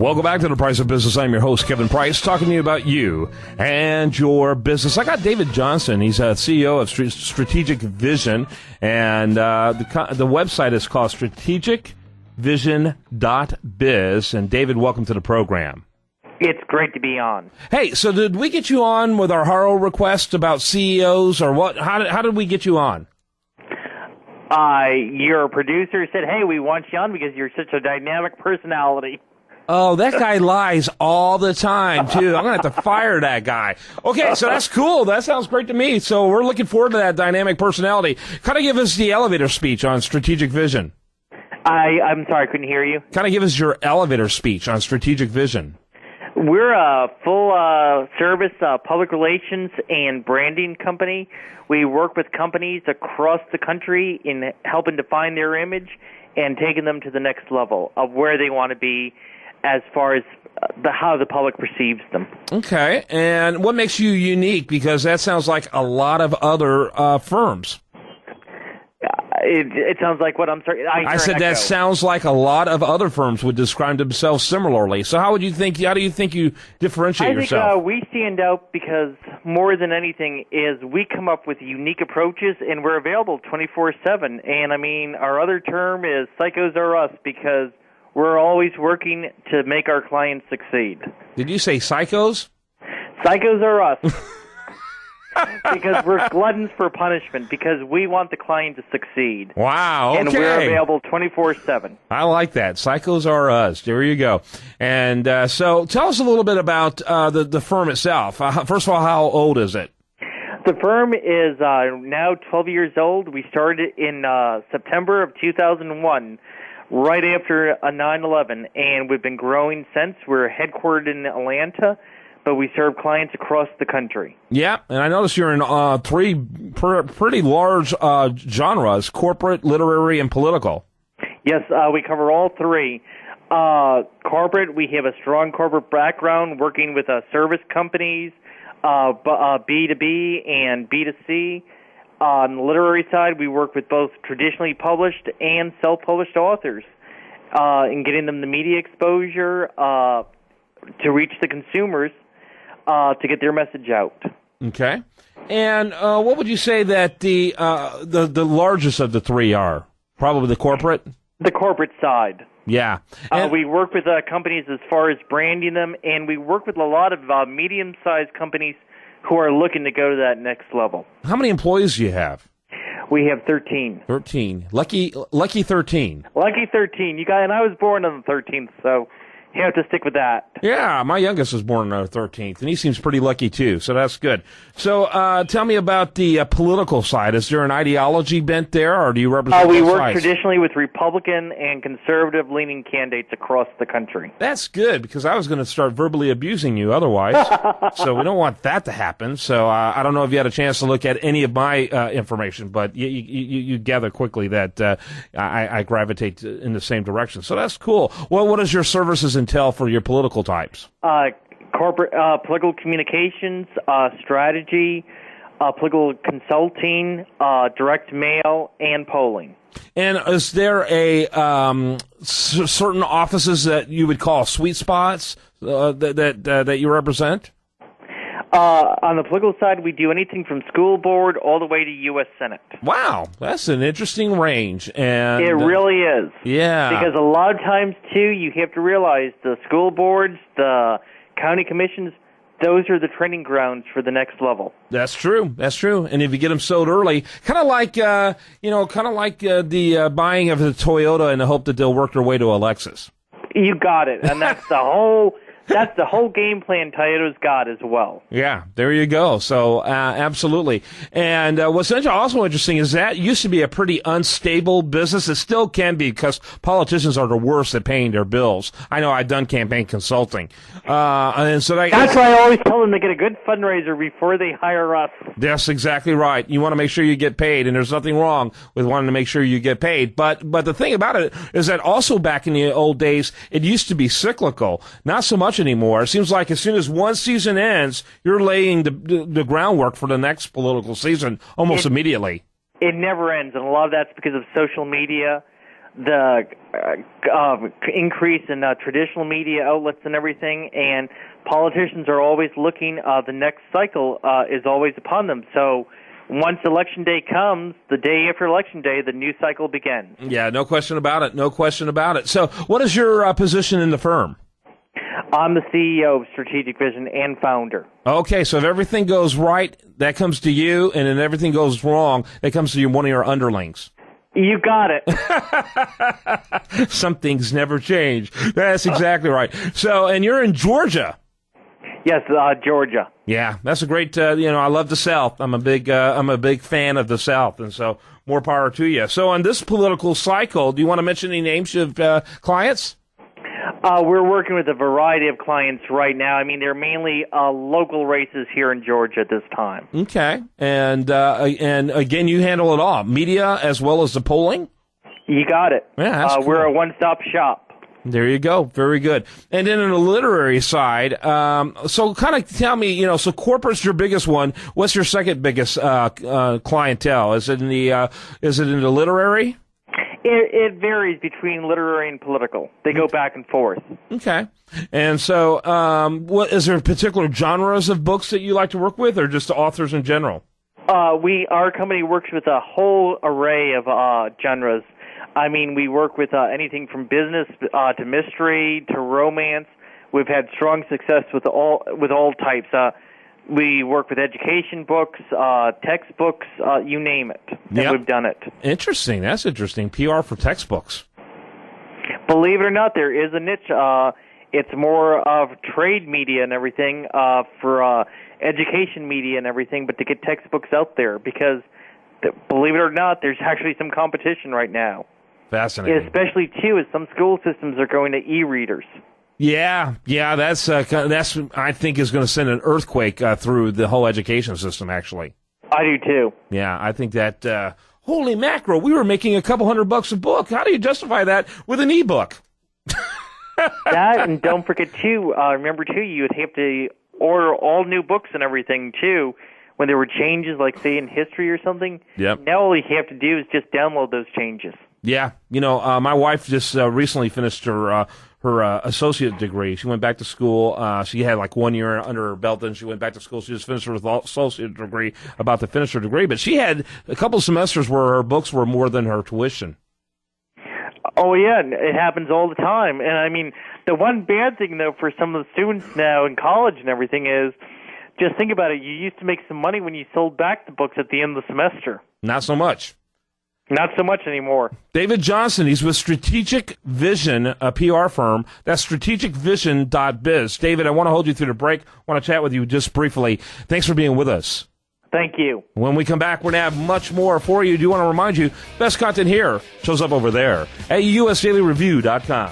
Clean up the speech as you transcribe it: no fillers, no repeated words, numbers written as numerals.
Welcome back to The Price of Business. I'm your host, Kevin Price, talking to you about you and your business. I got David Johnson. He's a CEO of Strategic Vision, and the website is called strategicvision.biz. And David, welcome to the program. It's great to be on. Hey, so did we get you on with our Haro request about CEOs, or what? How did we get you on? Your producer said, hey, we want you on because you're such a dynamic personality. Oh, that guy lies all the time, too. I'm going to have to fire that guy. Okay, so that's cool. That sounds great to me. So we're looking forward to that dynamic personality. Kind of give us the elevator speech on Strategic Vision. I'm sorry, I couldn't hear you. Kind of give us your elevator speech on Strategic Vision. We're a full-service public relations and branding company. We work with companies across the country in helping define their image and taking them to the next level of where they want to be as far as how the public perceives them. Okay, and what makes you unique? Because that sounds like a lot of other firms. It sounds like what? I'm sorry. I said that sounds like a lot of other firms would describe themselves similarly. So how do you think you differentiate yourself? I think we stand out because more than anything is we come up with unique approaches, and we're available 24/7. And I mean, our other term is psychos are us because we're always working to make our clients succeed. Did you say psychos? Psychos are us. Because we're gluttons for punishment, because we want the client to succeed. Wow, okay. And we're available 24/7. I like that. Psychos are us. There you go. And so tell us a little bit about the firm itself. First of all, how old is it? The firm is now 12 years old. We started in September of 2001. Right after 9/11, and we've been growing since. We're headquartered in Atlanta, but we serve clients across the country. Yeah, and I notice you're in three pretty large genres: corporate, literary, and political. Yes, we cover all three. Corporate, we have a strong corporate background working with service companies, B2B and B2C. On the literary side, we work with both traditionally published and self-published authors in getting them the media exposure to reach the consumers to get their message out. Okay. And what would you say that the largest of the three are? Probably the corporate? The corporate side. Yeah. We work with companies as far as branding them, and we work with a lot of medium-sized companies who are looking to go to that next level. How many employees do you have? We have 13. 13. Lucky 13. Lucky 13. And I was born on the 13th, so you have to stick with that. Yeah, my youngest was born on the 13th, and he seems pretty lucky, too, so that's good. So tell me about the political side. Is there an ideology bent there, or do you represent We both work sides? traditionally with Republican and conservative-leaning candidates across the country. That's good, because I was going to start verbally abusing you otherwise, so we don't want that to happen. So I don't know if you had a chance to look at any of my information, but you gather quickly that I gravitate in the same direction. So that's cool. Well, what does your services entail for your political types? Corporate political communications, strategy, political consulting, direct mail, and polling. And is there a certain offices that you would call sweet spots that you represent? On the political side, we do anything from school board all the way to U.S. Senate. Wow, that's an interesting range. And it really is. Yeah. Because a lot of times, too, you have to realize the school boards, the county commissions, those are the training grounds for the next level. That's true. That's true. And if you get them sold early, kind of like the buying of the Toyota in the hope that they'll work their way to a Lexus. You got it. And that's the whole... That's the whole game plan Toyota's got as well. Yeah, there you go. So, absolutely. And what's also interesting is that used to be a pretty unstable business. It still can be because politicians are the worst at paying their bills. I know I've done campaign consulting. And so that's why I always tell them to get a good fundraiser before they hire us. That's exactly right. You want to make sure you get paid, and there's nothing wrong with wanting to make sure you get paid. But the thing about it is that also back in the old days, it used to be cyclical. Not so much anymore. It seems like as soon as one season ends, you're laying the groundwork for the next political season almost immediately. It never ends, and a lot of that's because of social media. the increase in traditional media outlets and everything, and politicians are always looking. The next cycle is always upon them. So once Election Day comes, the day after Election Day, the new cycle begins. Yeah, no question about it. No question about it. So what is your position in the firm? I'm the CEO of Strategic Vision and founder. Okay, so if everything goes right, that comes to you, and if everything goes wrong, that comes to one of your underlings. You got it. Some things never change. That's exactly right. So, and you're in Georgia. Yes, Georgia. Yeah, that's a great. I love the South. I'm a big fan of the South, and so more power to you. So, on this political cycle, do you want to mention any names of clients? We're working with a variety of clients right now. I mean, they're mainly local races here in Georgia at this time. Okay, and again, you handle it all, media as well as the polling. You got it. Yeah, that's cool. We're a one-stop shop. There you go. Very good. And then on the literary side, so kind of tell me, so corporate's your biggest one. What's your second biggest clientele? Is it in the literary? It varies between literary and political. They go back and forth. Okay. And so, what is there particular genres of books that you like to work with, or just authors in general? Our company works with a whole array of genres. I mean, we work with anything from business to mystery to romance. We've had strong success with all types. We work with education books, textbooks, you name it. Yep. We've done it. Interesting. That's interesting. PR for textbooks. Believe it or not, there is a niche. It's more of trade media and everything for education media and everything, but to get textbooks out there because, believe it or not, there's actually some competition right now. Fascinating. Especially, too, as some school systems are going to e-readers. Yeah, that's I think is going to send an earthquake through the whole education system. Actually, I do too. Yeah, I think that. Holy mackerel! We were making a couple $100 a book. How do you justify that with an e-book? That, and don't forget too. Remember too, you would have to order all new books and everything too. When there were changes, like say in history or something. Yep. Now all you have to do is just download those changes. Yeah, my wife just recently finished her associate degree. She went back to school. She had like 1 year under her belt, then she went back to school. She just finished her associate degree, about to finish her degree. But she had a couple of semesters where her books were more than her tuition. Oh, yeah, it happens all the time. And, I mean, the one bad thing, though, for some of the students now in college and everything is, just think about it. You used to make some money when you sold back the books at the end of the semester. Not so much. Not so much anymore. David Johnson, he's with Strategic Vision, a PR firm. That's strategicvision.biz. David, I want to hold you through the break. I want to chat with you just briefly. Thanks for being with us. Thank you. When we come back, we're going to have much more for you. I do want to remind you, best content here shows up over there at usdailyreview.com.